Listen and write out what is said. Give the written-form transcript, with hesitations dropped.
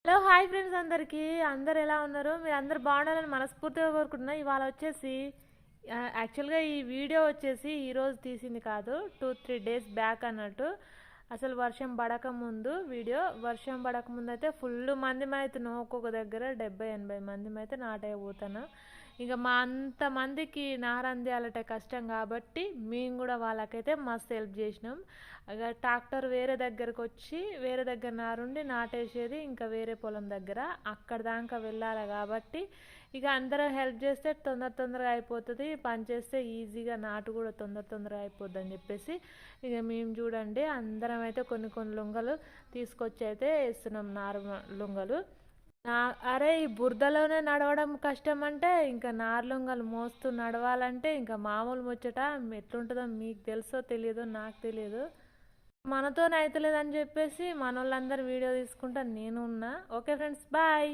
Hello hi friends అందరికీ అందరు ఎలా ఉన్నారు? మీరు అందరు బాగుండాలని మనస్ఫూర్తిగా కోరుకుంటున్నా. ఇవాళ వచ్చేసి యాక్చువల్గా ఈ వీడియో వచ్చేసి ఈరోజు తీసింది కాదు, 2-3 డేస్ బ్యాక్ అన్నట్టు. అసలు వర్షం పడక ముందు వీడియో. వర్షం పడక ముందు అయితే ఫుల్ మంది అయితే ఒక్కొక్క దగ్గర 70-80 మంది అయితే నాటైపోతాను. ఇక మా అంతమందికి నారందియాలంటే కష్టం కాబట్టి మేము కూడా వాళ్ళకైతే మస్తు హెల్ప్ చేసినాం. ఇక ట్రాక్టర్ వేరే దగ్గరకు వచ్చి వేరే దగ్గర నారుండి నాటేసేది, ఇంకా వేరే పొలం దగ్గర అక్కడ దాకా వెళ్ళాలి కాబట్టి ఇక అందరూ హెల్ప్ చేస్తే తొందరగా అయిపోతుంది, పని చేస్తే ఈజీగా నాటు కూడా తొందరగా అయిపోద్ది అని చెప్పేసి ఇక మేము చూడండి అందరం అయితే కొన్ని లుంగలు తీసుకొచ్చి అయితే వేస్తున్నాం, లుంగలు. అరే ఈ బురదలోనే నడవడం కష్టం అంటే ఇంకా నార్లుంగలు మోస్తూ నడవాలంటే ఇంకా మామూలు ముచ్చట. ఎట్లుంటుందో మీకు తెలుసో తెలియదో నాకు తెలియదు. మనతోనే అవుతలేదని చెప్పేసి మన వాళ్ళందరూ వీడియో తీసుకుంటా నేను ఉన్నా. Okay friends, bye.